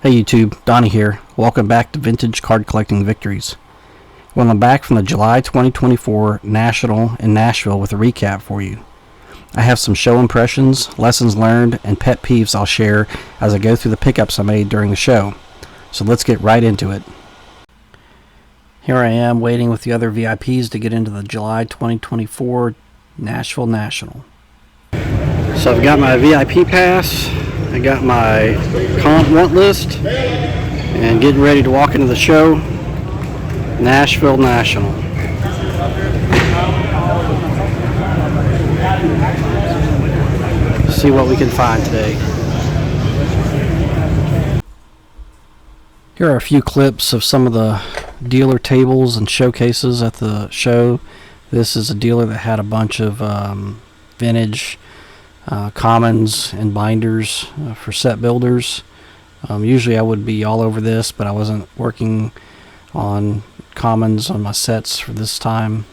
Hey YouTube, Donnie here. Welcome back to Vintage Card Collecting Victories. Well, I'm back from the July 2024 National in Nashville with a recap for you. I have some show impressions, lessons learned, and pet peeves I'll share as I go through the pickups I made during the show. So let's get right into it. Here I am waiting with the other VIPs to get into the July 2024 Nashville National. So I've got my VIP pass, I got my comp want list, and getting ready to walk into the show, Nashville National. See what we can find today. Here are a few clips of some of the dealer tables and showcases at the show. This is a dealer that had a bunch of vintage commons and binders for set builders. Usually I would be all over this, but I wasn't working on commons on my sets for this time.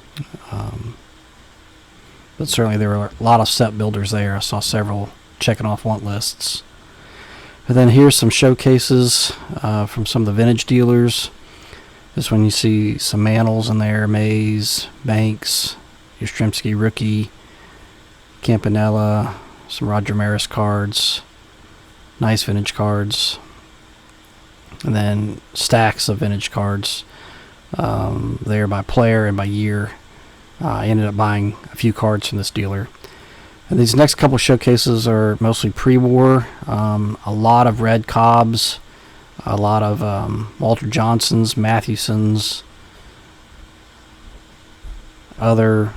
But certainly there were a lot of set builders there. I saw several checking off want lists. And then here's some showcases from some of the vintage dealers. This one you see some Mantles in there, Mays, Banks, Yastrzemski rookie, Campanella, some Roger Maris cards, nice vintage cards, and then stacks of vintage cards there by player and by year. I ended up buying a few cards from this dealer. And these next couple showcases are mostly pre-war. A lot of red Cobbs, a lot of Walter Johnsons, Mathewsons, other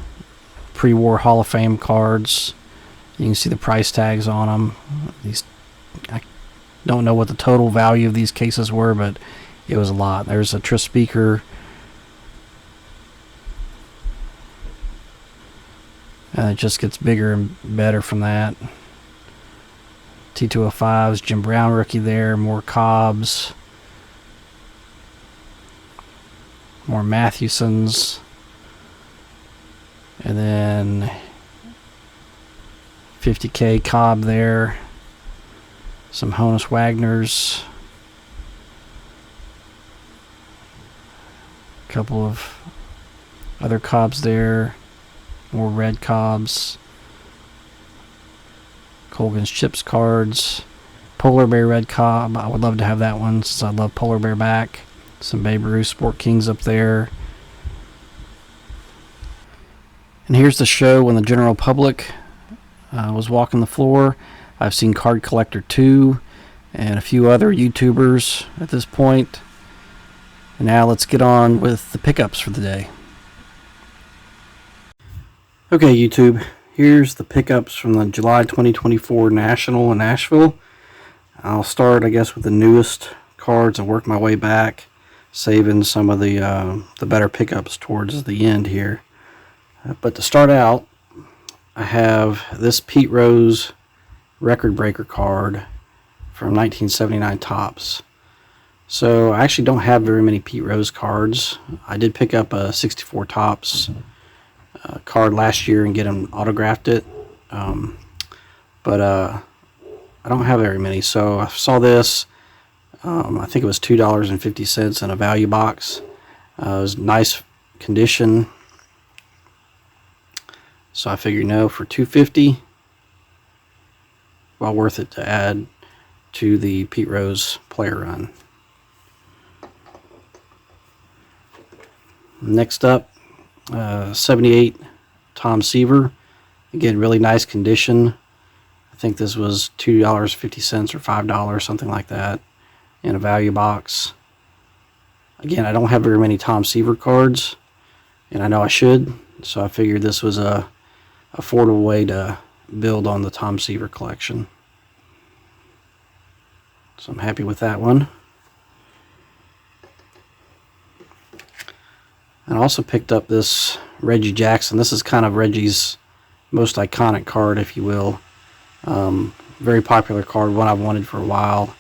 pre-war Hall of Fame cards. You can see the price tags on them. I don't know what the total value of these cases were, but it was a lot. There's a Tris Speaker, and it just gets bigger and better from that. T205s, Jim Brown rookie there, more Cobbs, more Mathewsons, and then 50K Cobb there, some Honus Wagners, a couple of other Cobbs there, more red Cobbs, Colgan's Chips cards, Polar Bear red Cobb. I would love to have that one since I love Polar Bear back. Some Babe Ruth Sport Kings up there. And here's the show when the general public was walking the floor. I've seen Card Collector 2 and a few other YouTubers at this point. And now let's get on with the pickups for the day. Okay, YouTube, here's the pickups from the July 2024 National in Nashville. I'll start, I guess, with the newest cards and work my way back, saving some of the better pickups towards the end here. But to start out, I have this Pete Rose record breaker card from 1979 Topps. So I actually don't have very many Pete Rose cards. I did pick up a 64 Topps card last year and get him autographed it, but I don't have very many. So I saw this. I think it was $2.50 in a value box. It was nice condition. So I figured, no, for $2.50, well worth it to add to the Pete Rose player run. Next up, 78 Tom Seaver. Again, really nice condition. I think this was $2.50 or $5, something like that, in a value box. Again, I don't have very many Tom Seaver cards, and I know I should, so I figured this was a affordable way to build on the Tom Seaver collection. So I'm happy with that one. And I also picked up this Reggie Jackson. This is kind of Reggie's most iconic card, if you will. Very popular card, one I've wanted for a while.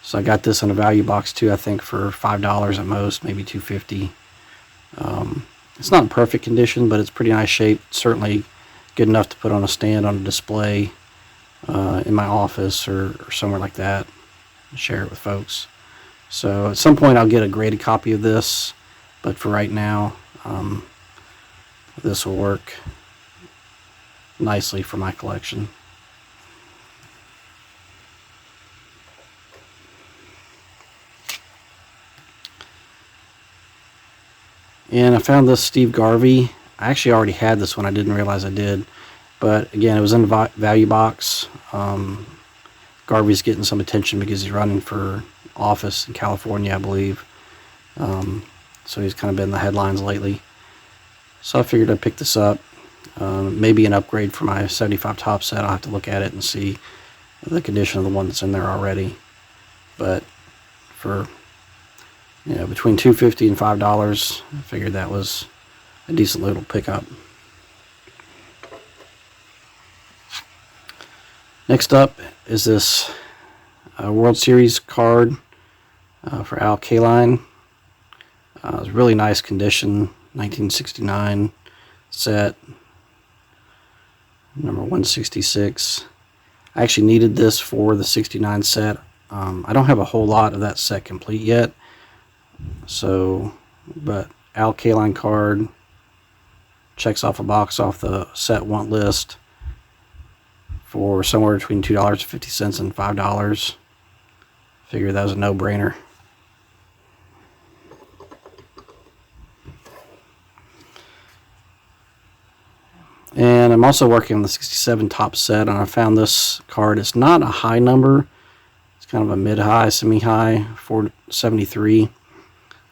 So I got this in a value box too, I think for $5 at most, maybe $2.50. It's not in perfect condition, but it's pretty nice shape. Certainly good enough to put on a stand on a display. in my office or somewhere like that, and share it with folks. So at some point I'll get a graded copy of this, but for right now, this will work nicely for my collection. And I found this Steve Garvey. I actually already had this one. I didn't realize I did. But again, it was in the value box. Garvey's getting some attention because he's running for office in California, I believe. So he's kind of been in the headlines lately. So I figured I'd pick this up. Maybe an upgrade for my 75 top set. I'll have to look at it and see the condition of the one that's in there already. But for between $2.50 and $5, I figured that was a decent little pickup. Next up is this World Series card for Al Kaline. It's really nice condition, 1969 set, number 166. I actually needed this for the 69 set. I don't have a whole lot of that set complete yet. But Al Kaline card checks off a box off the set want list for somewhere between $2.50 and $5. Figured that was a no-brainer. And I'm also working on the 67 top set, and I found this card. It's not a high number. It's kind of a mid-high, semi-high, 473.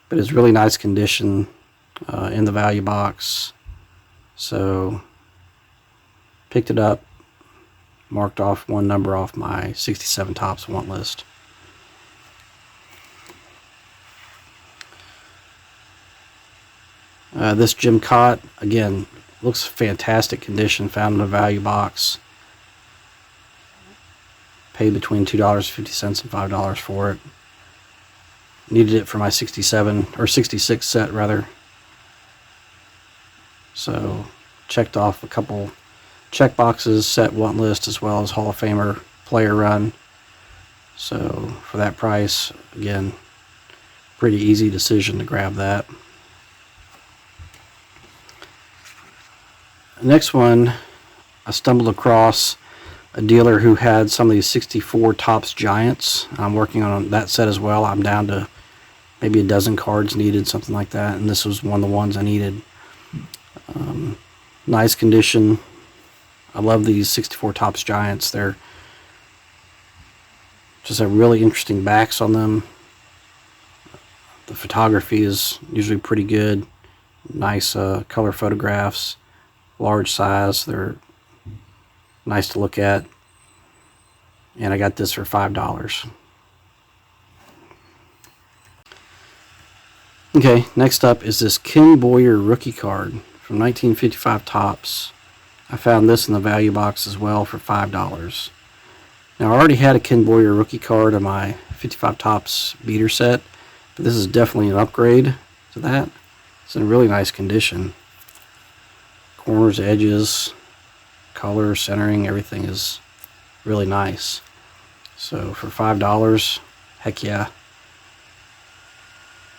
But it's really nice condition in the value box. So picked it up, marked off one number off my 67 tops want list. This Jim Cott, again, looks fantastic condition, found in a value box. Paid between $2.50 and $5 for it. Needed it for my 67 or 66 set rather. So checked off a couple check boxes, set want list, as well as Hall of Famer player run. So for that price, again, pretty easy decision to grab that. Next one, I stumbled across a dealer who had some of these 64 Topps Giants. I'm working on that set as well. I'm down to maybe a dozen cards needed, something like that, and this was one of the ones I needed. Nice condition. I love these 64 Topps Giants. They're just have really interesting backs on them. The photography is usually pretty good. Nice color photographs, large size. They're nice to look at. And I got this for $5. Okay, next up is this Ken Boyer rookie card from 1955 Topps. I found this in the value box as well for $5. Now, I already had a Ken Boyer rookie card on my 55 Topps beater set, but this is definitely an upgrade to that. It's in really nice condition. Corners, edges, color, centering, everything is really nice. So for $5, heck yeah.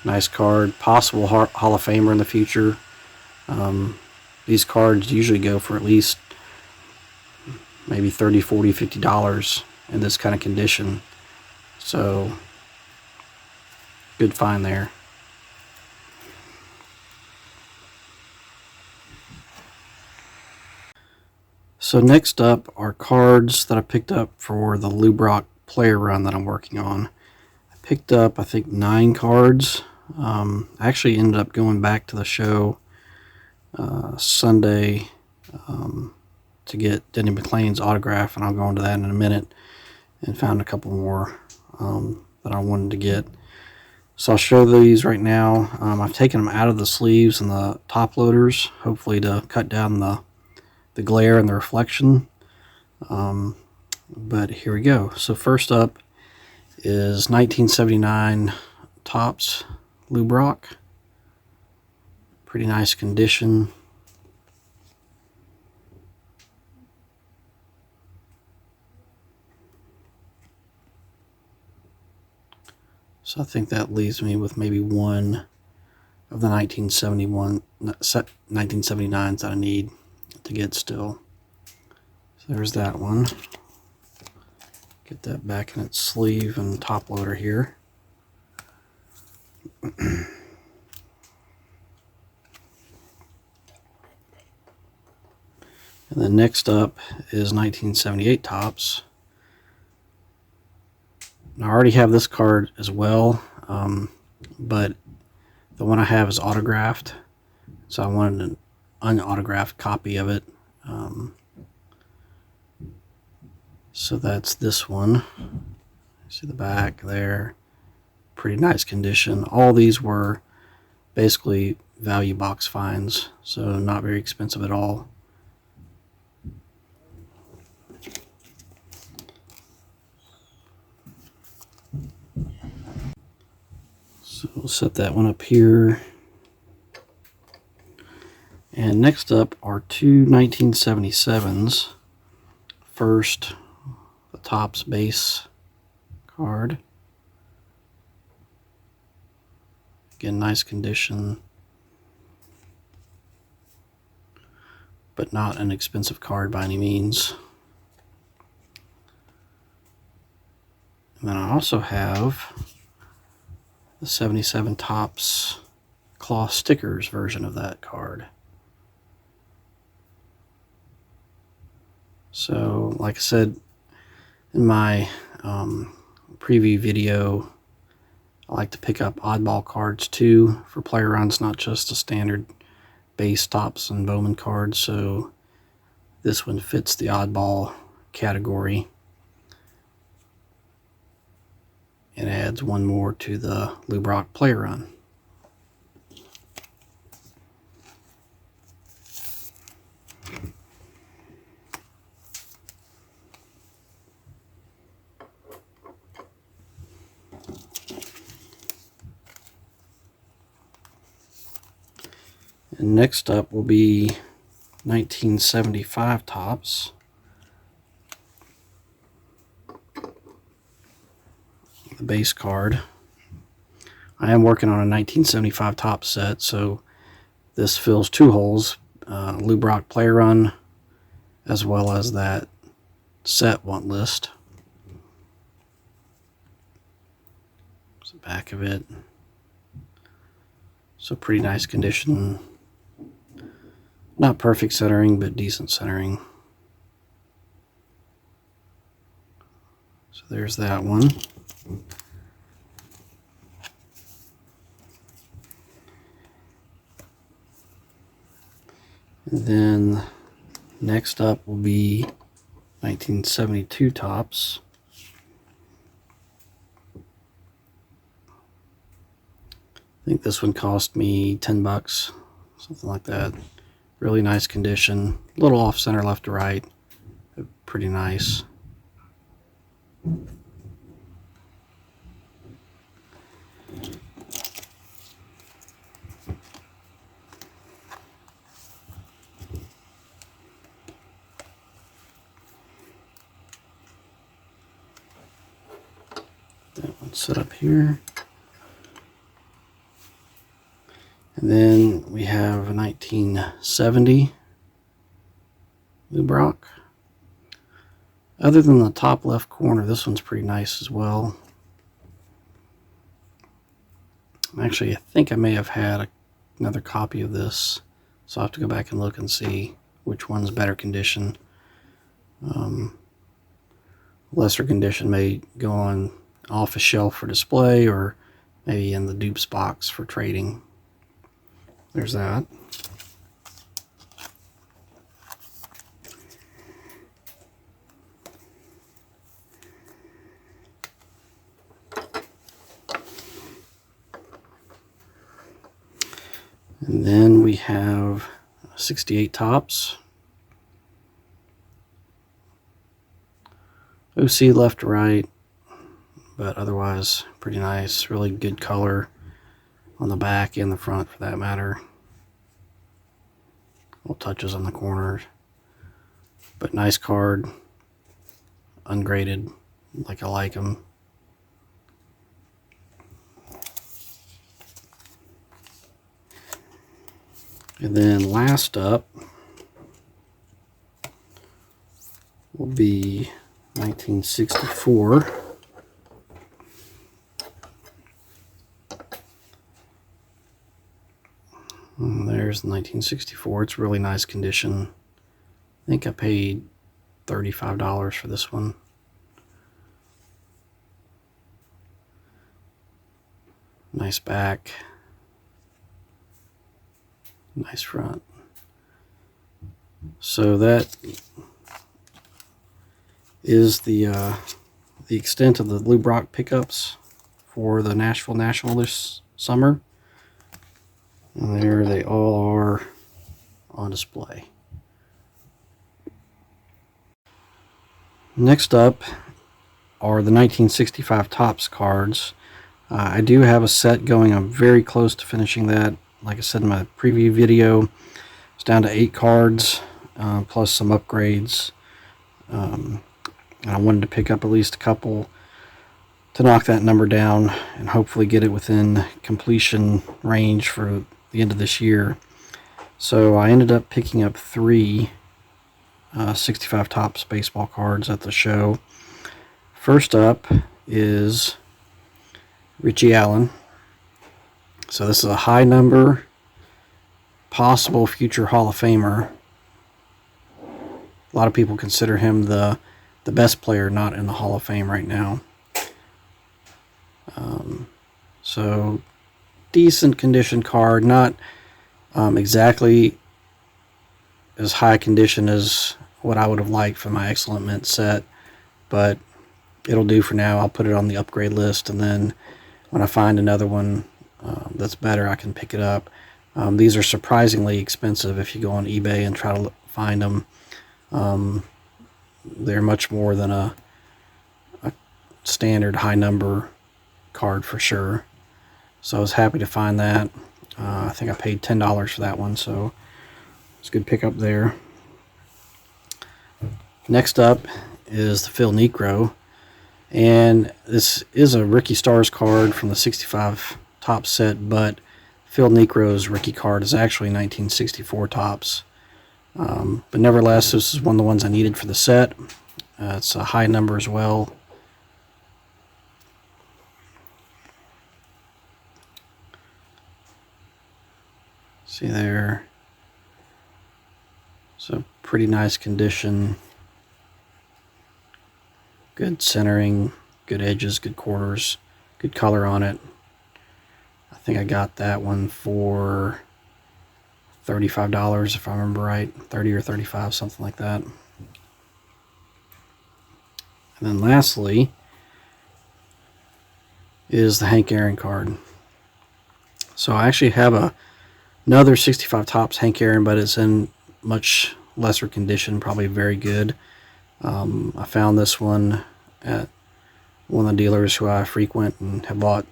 Nice card. Possible Hall of Famer in the future. These cards usually go for at least maybe $30, $40, $50 in this kind of condition. So good find there. So next up are cards that I picked up for the Lou Brock player run that I'm working on. I picked up, I think, 9 cards. I actually ended up going back to the show Sunday to get Denny McLain's autograph, and I'll go into that in a minute, and found a couple more that I wanted to get. So I'll show these right now. I've taken them out of the sleeves and the top loaders, hopefully to cut down the glare and the reflection. But here we go. So first up is 1979 Topps Lou Brock. Pretty nice condition. So I think that leaves me with maybe one of the 1979s that I need to get still. So there's that one. Get that back in its sleeve and top loader here. And then next up is 1978 tops. I already have this card as well, but the one I have is autographed, so I wanted an unautographed copy of it. So that's this one. See the back there, pretty nice condition. All these were basically value box finds, so not very expensive at all. So we'll set that one up here. And next up are two 1977s. First, the Topps base card. Again, nice condition, but not an expensive card by any means. And then I also have the 77 Topps cloth stickers version of that card. So, like I said in my preview video, I like to pick up oddball cards too for play runs, not just a standard base Topps and Bowman card. So this one fits the oddball category and adds one more to the Lou Brock play run. And next up will be 1975 Topps. The base card. I am working on a 1975 Topps set, so this fills two holes, Lou Brock play run as well as that set want list. There's the back of it. So pretty nice condition. Not perfect centering, but decent centering. So there's that one. And then next up will be 1972 Topps. I think this one cost me 10 bucks, something like that. Really nice condition, a little off center left to right, but pretty nice. That one's set up here. And then we have a 1970 Lou Brock. Other than the top left corner, this one's pretty nice as well. Actually, I think I may have had another copy of this, so I'll have to go back and look and see which one's better condition. Lesser condition may go on off a shelf for display, or maybe in the dupes box for trading. There's that. And then we have 68 Topps. OC left to right, but otherwise pretty nice. Really good color on the back and the front for that matter. Little touches on the corners, but nice card, ungraded like I like them. And then last up will be 1964. And there's the 1964. It's really nice condition. I think I paid $35 for this one. Nice back. Nice front. So that is the extent of the Lou Brock pickups for the Nashville National this summer. And there they all are on display. Next up are the 1965 Topps cards. I do have a set going. I'm very close to finishing that. Like I said in my preview video, it's down to 8 cards plus some upgrades. And I wanted to pick up at least a couple to knock that number down and hopefully get it within completion range for the end of this year. So I ended up picking up 3 65 Topps baseball cards at the show. First up is Richie Allen. So this is a high number, possible future Hall of Famer. A lot of people consider him the best player not in the Hall of Fame right now. So decent condition card, not exactly as high condition as what I would have liked for my Excellent Mint set, but it'll do for now. I'll put it on the upgrade list, and then when I find another one that's better, I can pick it up. These are surprisingly expensive if you go on eBay and try to find them. They're much more than a standard high number card for sure. So I was happy to find that. I think I paid $10 for that one, so it's a good pickup there. Next up is the Phil Niekro, and this is a Rookie Stars card from the 65 Topps set, but Phil Niekro's rookie card is actually 1964 Topps. But nevertheless, this is one of the ones I needed for the set. It's a high number as well. See there. So pretty nice condition. Good centering, good edges, good quarters, good color on it. I think I got that one for $35 if I remember right, 30 or 35, something like that. And then lastly is the Hank Aaron card. So I actually have another 65 Topps Hank Aaron, but it's in much lesser condition, probably very good. I found this one at one of the dealers who I frequent and have bought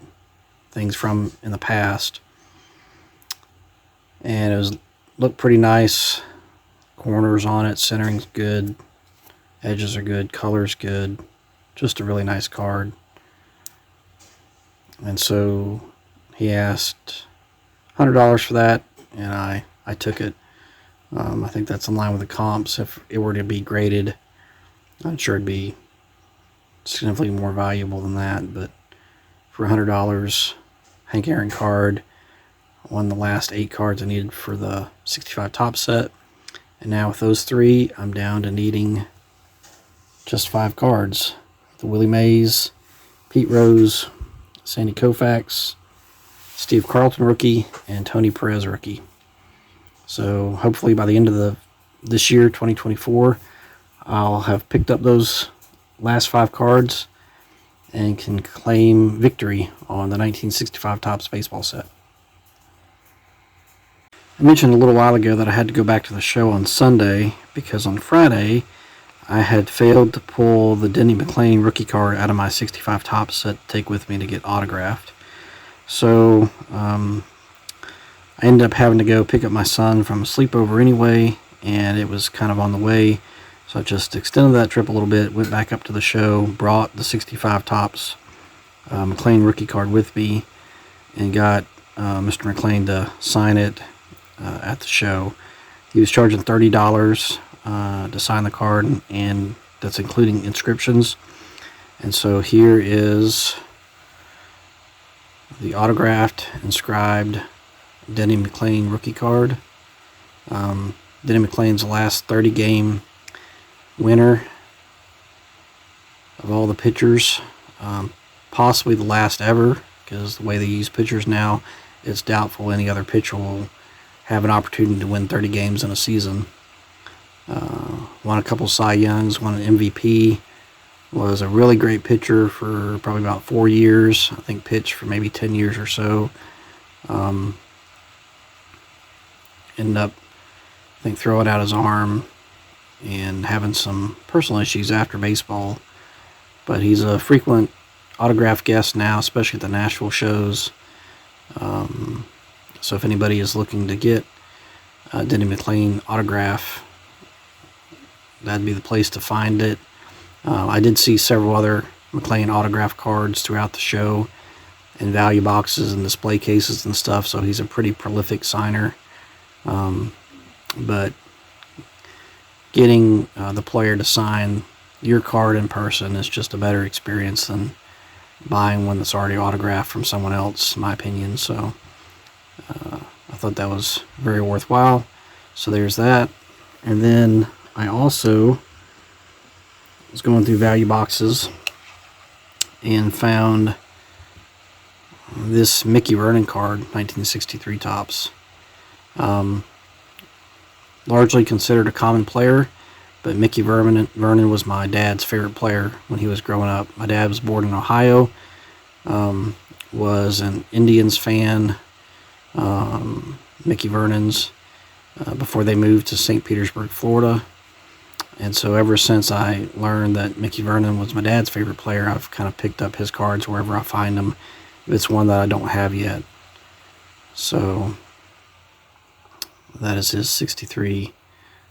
things from in the past, and it looked pretty nice. Corners on it, centering's good, edges are good, color's good, just a really nice card. And so he asked $100 for that, and I took it. I think that's in line with the comps. If it were to be graded, I'm sure it'd be significantly more valuable than that, but for $100, Hank Aaron card, one of the last 8 cards I needed for the 65 Topps set. And now with those 3, I'm down to needing just 5 cards. The Willie Mays, Pete Rose, Sandy Koufax, Steve Carlton rookie, and Tony Perez rookie. So hopefully by the end of this year, 2024, I'll have picked up those last 5 cards and can claim victory on the 1965 Topps baseball set. I mentioned a little while ago that I had to go back to the show on Sunday because on Friday I had failed to pull the Denny McLain rookie card out of my 65 Topps set to take with me to get autographed. So I ended up having to go pick up my son from a sleepover anyway, and it was kind of on the way. So I just extended that trip a little bit, went back up to the show, brought the 65 Topps McLain rookie card with me, and got Mr. McLain to sign it at the show. He was charging $30 to sign the card, and that's including inscriptions. And so here is the autographed, inscribed Denny McLain rookie card. Denny McLain's the last 30-game winner of all the pitchers, possibly the last ever, because the way they use pitchers now, it's doubtful any other pitcher will have an opportunity to win 30 games in a season. Won a couple Cy Youngs, won an MVP, was a really great pitcher for probably about 4 years. I think pitched for maybe 10 years or so. Ended up, I think, throwing out his arm and having some personal issues after baseball. But he's a frequent autograph guest now, especially at the Nashville shows. So if anybody is looking to get a Denny McLain autograph, that'd be the place to find it. I did see several other McLain autograph cards throughout the show in value boxes and display cases and stuff, so he's a pretty prolific signer. But getting the player to sign your card in person is just a better experience than buying one that's already autographed from someone else, in my opinion. So I thought that was very worthwhile. So there's that. And then I also was going through value boxes and found this Mickey Vernon card, 1963 Topps. Largely considered a common player, but Mickey Vernon was my dad's favorite player when he was growing up. My dad was born in Ohio, was an Indians fan, Mickey Vernon's, before they moved to St. Petersburg, Florida. And so ever since I learned that Mickey Vernon was my dad's favorite player, I've kind of picked up his cards wherever I find them, if it's one that I don't have yet. So that is his 63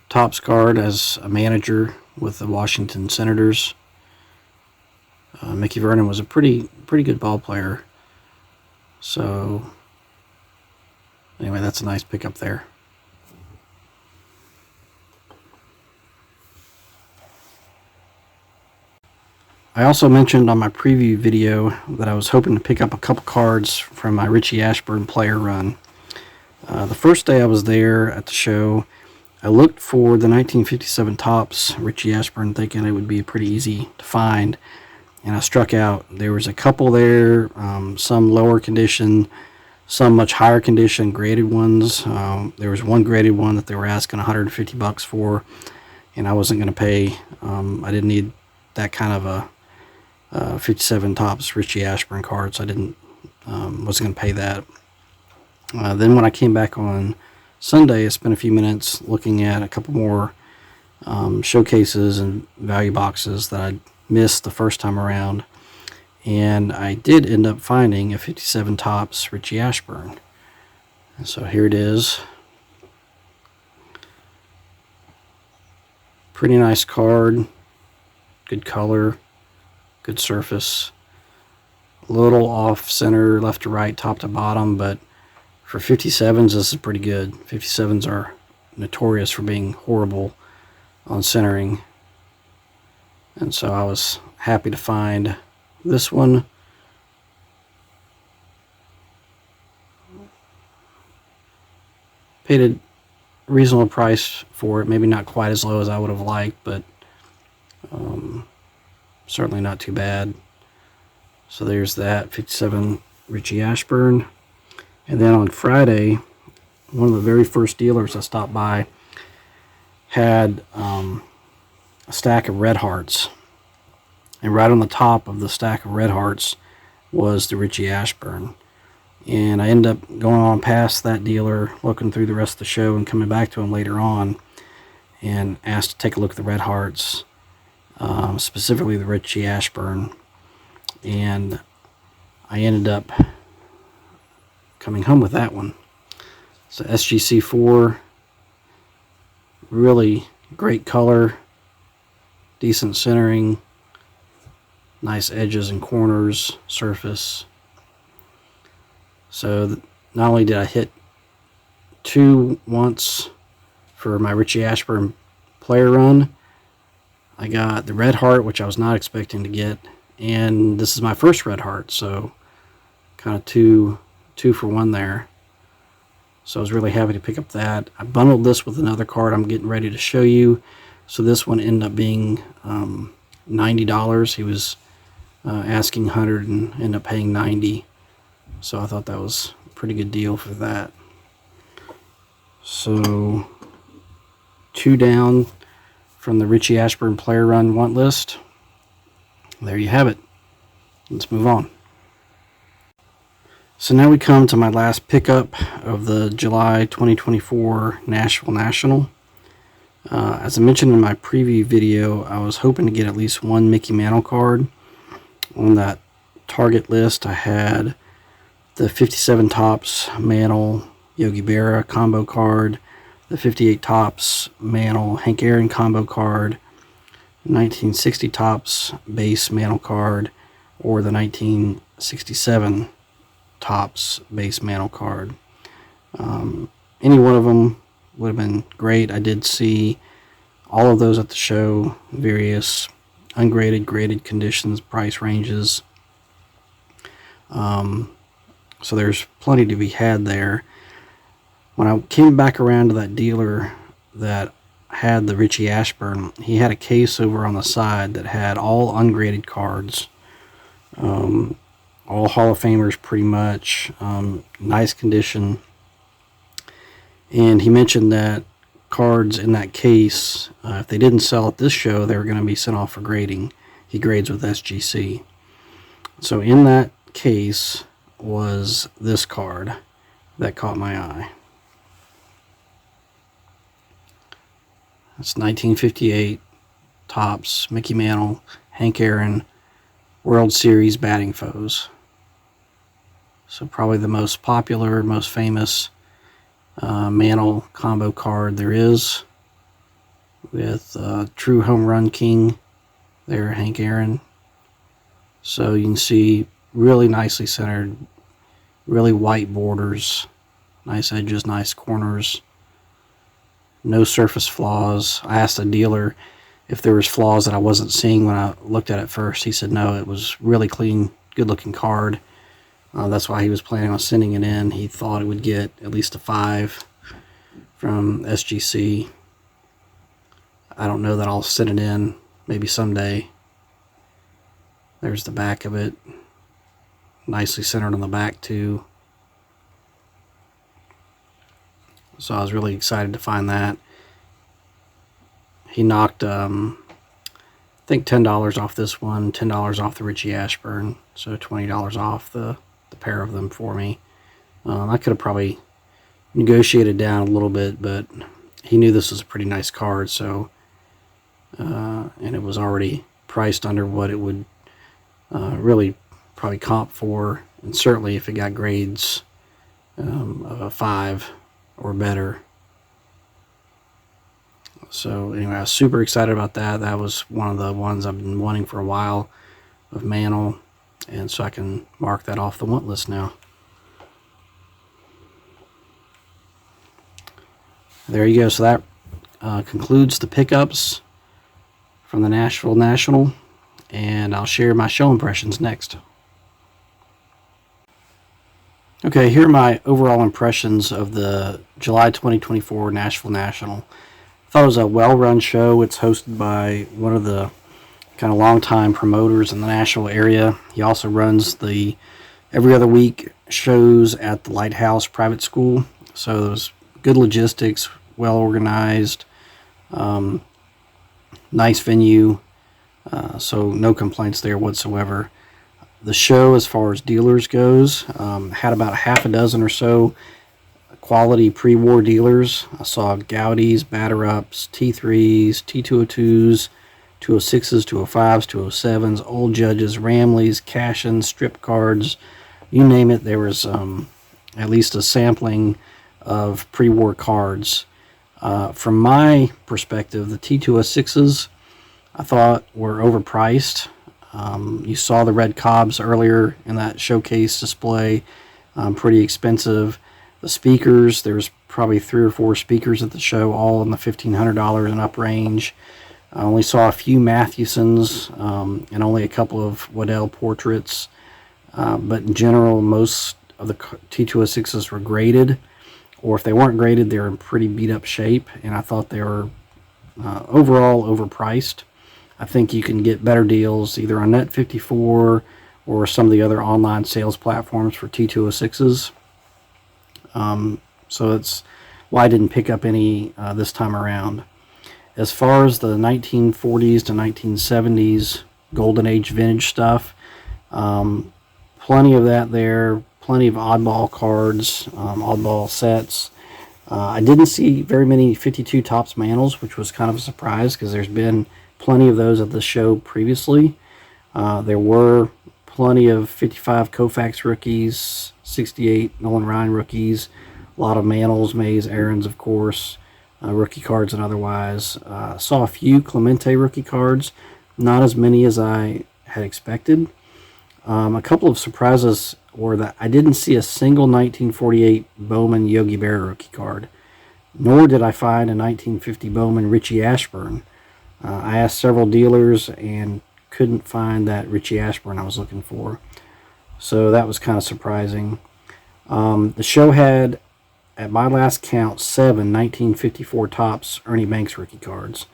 Topps card as a manager with the Washington Senators. Mickey Vernon was a pretty good ball player. So anyway, that's a nice pickup there. I also mentioned on my preview video that I was hoping to pick up a couple cards from my Richie Ashburn player run. The first day I was there at the show, I looked for the 1957 Topps Richie Ashburn, thinking it would be pretty easy to find, and I struck out. There was a couple there, some lower condition, some much higher condition, graded ones. There was one graded one that they were asking $150 for, and I wasn't going to pay. I didn't need that kind of a 57 Topps Richie Ashburn card, so I wasn't going to pay that. Then when I came back on Sunday, I spent a few minutes looking at a couple more showcases and value boxes that I missed the first time around, and I did end up finding a 57 Topps Richie Ashburn. And so here it is. Pretty nice card, good color, good surface, a little off center, left to right, top to bottom, but for 57s, this is pretty good. 57s are notorious for being horrible on centering. And so I was happy to find this one. Paid a reasonable price for it. Maybe not quite as low as I would have liked, but certainly not too bad. So there's that 57 Richie Ashburn. And then on Friday, one of the very first dealers I stopped by had a stack of Red Hearts. And right on the top of the stack of Red Hearts was the Richie Ashburn. And I ended up going on past that dealer, looking through the rest of the show and coming back to him later on and asked to take a look at the Red Hearts, specifically the Richie Ashburn. And I ended up coming home with that one. So SGC4, really great color, decent centering, nice edges and corners, surface. So not only did I hit two once for my Richie Ashburn player run. I got the Red Heart, which I was not expecting to get, and this is my first Red Heart, so kind of two for one there. So I was really happy to pick up that. I bundled this with another card I'm getting ready to show you. So this one ended up being $90. He was asking $100 and ended up paying $90. So I thought that was a pretty good deal for that. So 2 down from the Richie Ashburn player run want list. There you have it. Let's move on. So now we come to my last pickup of the July 2024 Nashville National. As I mentioned in my preview video, I was hoping to get at least one Mickey Mantle card. On that target list, I had the 57 Topps Mantle Yogi Berra combo card, the 58 Topps Mantle Hank Aaron combo card, 1960 Topps base Mantle card, or the 1967 Topps base Mantle card. Any one of them would have been great. I did see all of those at the show, various ungraded, graded conditions, price ranges. So there's plenty to be had there. When I came back around to that dealer that had the Richie Ashburn, he had a case over on the side that had all ungraded cards. All Hall of Famers pretty much, nice condition. And he mentioned that cards in that case, if they didn't sell at this show, they were going to be sent off for grading. He grades with SGC. So in that case was this card that caught my eye. It's 1958 Topps Mickey Mantle Hank Aaron World Series batting foes. So probably the most popular, most famous Mantle combo card there is, with true home run king there, Hank Aaron. So you can see really nicely centered, really white borders, nice edges, nice corners, no surface flaws. I asked the dealer if there was flaws that I wasn't seeing when I looked at it first. He said no, it was really clean, good looking card. That's why he was planning on sending it in. He thought it would get at least a 5 from SGC. I don't know that I'll send it in, maybe someday. There's the back of it, nicely centered on the back too. So I was really excited to find that. He knocked, I think $10 off this one, $10 off the Richie Ashburn, so $20 off the pair of them for me. I could have probably negotiated down a little bit, but he knew this was a pretty nice card, so and it was already priced under what it would really probably comp for, and certainly if it got grades of a 5 or better. So anyway, I was super excited about that. That was one of the ones I've been wanting for a while of Mantle, and so I can mark that off the want list now. There you go. So that concludes the pickups from the Nashville National, and I'll share my show impressions next. Okay, here are my overall impressions of the July 2024 Nashville National. I thought it was a well-run show. It's hosted by one of the kind of longtime promoters in the Nashville area. He also runs the every other week shows at the Lighthouse Private School. So there's good logistics, well organized, nice venue. So no complaints there whatsoever. The show, as far as dealers goes, had about half a dozen or so quality pre-war dealers. I saw Gaudis, batter-ups, T3s, T202s, 206s, 205s, 207s, old judges, Ramleys, cash-ins, strip cards, you name it. There was at least a sampling of pre-war cards. From my perspective, the T206s I thought were overpriced. You saw the red Cobbs earlier in that showcase display, pretty expensive. The speakers, there's probably 3 or 4 speakers at the show, all in the $1,500 and up range. I only saw a few Mathewsons and only a couple of Waddell portraits. But in general, most of the T206s were graded, or if they weren't graded, they were in pretty beat up shape, and I thought they were overall overpriced. I think you can get better deals either on Net54 or some of the other online sales platforms for T206s. So that's why I didn't pick up any this time around. As far as the 1940s to 1970s Golden Age vintage stuff, plenty of that there, plenty of oddball cards, oddball sets. I didn't see very many 52 Topps Mantles, which was kind of a surprise because there's been plenty of those at the show previously. There were plenty of 55 Koufax rookies, 68 Nolan Ryan rookies, a lot of Mantles, Mays, Aarons, of course, rookie cards and otherwise. Saw a few Clemente rookie cards, not as many as I had expected. A couple of surprises were that I didn't see a single 1948 Bowman Yogi Berra rookie card, nor did I find a 1950 Bowman Richie Ashburn. I asked several dealers and couldn't find that Richie Ashburn I was looking for, so that was kind of surprising. The show had, at my last count, 7 1954 Topps Ernie Banks rookie cards.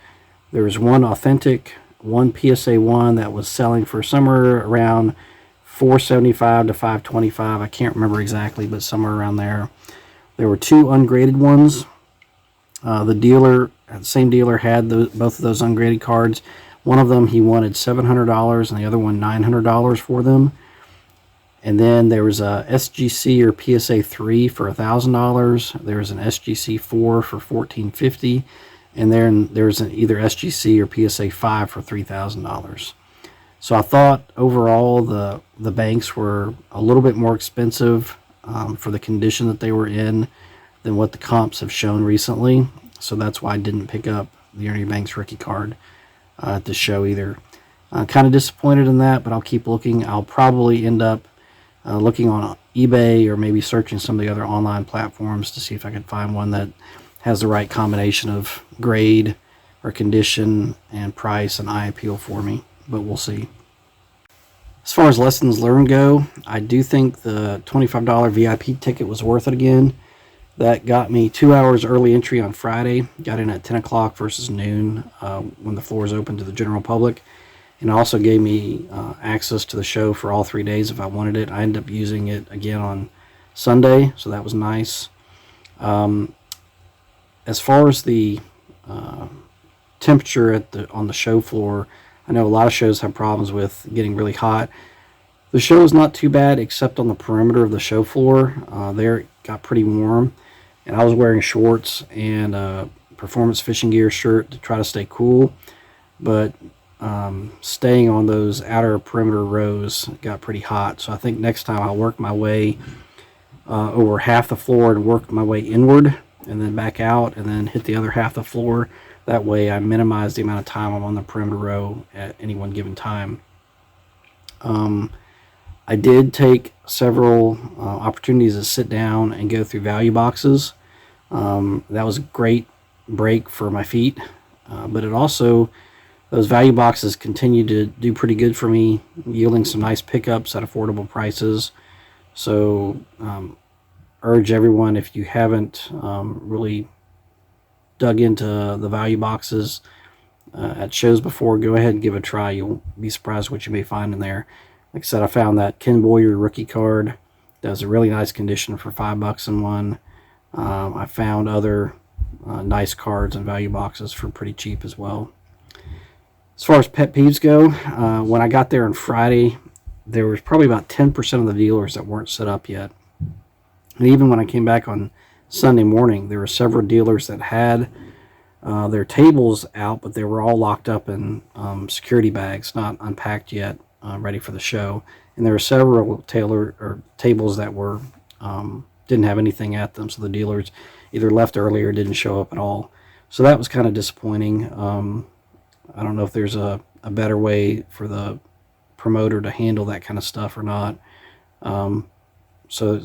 There was one authentic, one PSA 1 that was selling for somewhere around $475 to $525. I can't remember exactly, but somewhere around there. There were 2 ungraded ones. The same dealer had both of those ungraded cards. One of them he wanted $700 and the other one $900 for them. And then there was a SGC or PSA 3 for $1,000. There was an SGC 4 for $1,450. And then there's either SGC or PSA 5 for $3,000. So I thought overall the banks were a little bit more expensive for the condition that they were in than what the comps have shown recently. So that's why I didn't pick up the Ernie Banks rookie card at the show either. Kind of disappointed in that, but I'll keep looking. I'll probably end up looking on eBay or maybe searching some of the other online platforms to see if I can find one that has the right combination of grade or condition and price and eye appeal for me, but we'll see. As far as lessons learned go, I do think the $25 VIP ticket was worth it again. That got me 2 hours early entry on Friday. Got in at 10 o'clock versus noon when the floor is open to the general public. And also gave me access to the show for all 3 days if I wanted it. I ended up using it again on Sunday, so that was nice. As far as the temperature on the show floor, I know a lot of shows have problems with getting really hot. The show is not too bad except on the perimeter of the show floor. There it got pretty warm, and I was wearing shorts and a performance fishing gear shirt to try to stay cool, but staying on those outer perimeter rows got pretty hot. So I think next time I'll work my way over half the floor and work my way inward and then back out and then hit the other half of the floor. That way I minimize the amount of time I'm on the perimeter row at any one given time. I did take several opportunities to sit down and go through value boxes. That was a great break for my feet, but it also, those value boxes continue to do pretty good for me, yielding some nice pickups at affordable prices. So urge everyone, if you haven't really dug into the value boxes at shows before, go ahead and give it a try. You'll be surprised what you may find in there. Like I said, I found that Ken Boyer rookie card that was a really nice condition for $5 in one. I found other nice cards and value boxes for pretty cheap as well. As far as pet peeves go, when I got there on Friday, there was probably about 10% of the dealers that weren't set up yet. And even when I came back on Sunday morning, there were several dealers that had their tables out, but they were all locked up in security bags, not unpacked yet, ready for the show. And there were several tables that were didn't have anything at them, so the dealers either left early or didn't show up at all. So that was kind of disappointing. I don't know if there's a better way for the promoter to handle that kind of stuff or not. So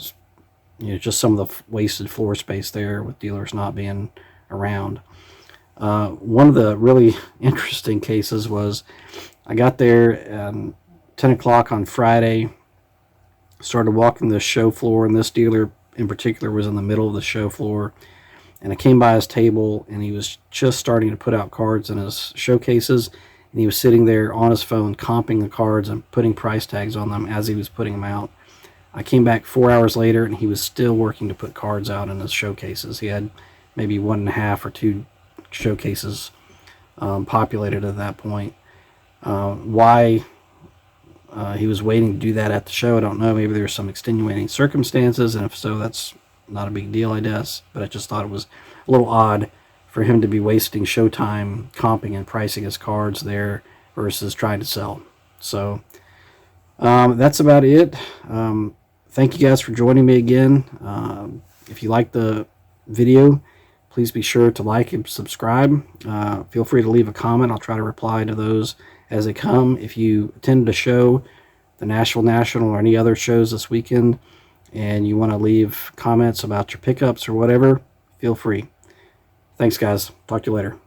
just some of the wasted floor space there with dealers not being around. One of the really interesting cases was I got there at 10 o'clock on Friday, started walking the show floor, and this dealer in particular was in the middle of the show floor. And I came by his table, and he was just starting to put out cards in his showcases, and he was sitting there on his phone comping the cards and putting price tags on them as he was putting them out. I came back 4 hours later, and he was still working to put cards out in his showcases. He had maybe 1.5 or 2 showcases populated at that point. Why he was waiting to do that at the show, I don't know. Maybe there were some extenuating circumstances, and if so, that's not a big deal, I guess. But I just thought it was a little odd for him to be wasting showtime comping and pricing his cards there versus trying to sell. So that's about it. Thank you guys for joining me again. If you like the video, please be sure to like and subscribe. Feel free to leave a comment. I'll try to reply to those as they come. If you attended a show, the Nashville National or any other shows this weekend, and you want to leave comments about your pickups or whatever, feel free. Thanks, guys. Talk to you later.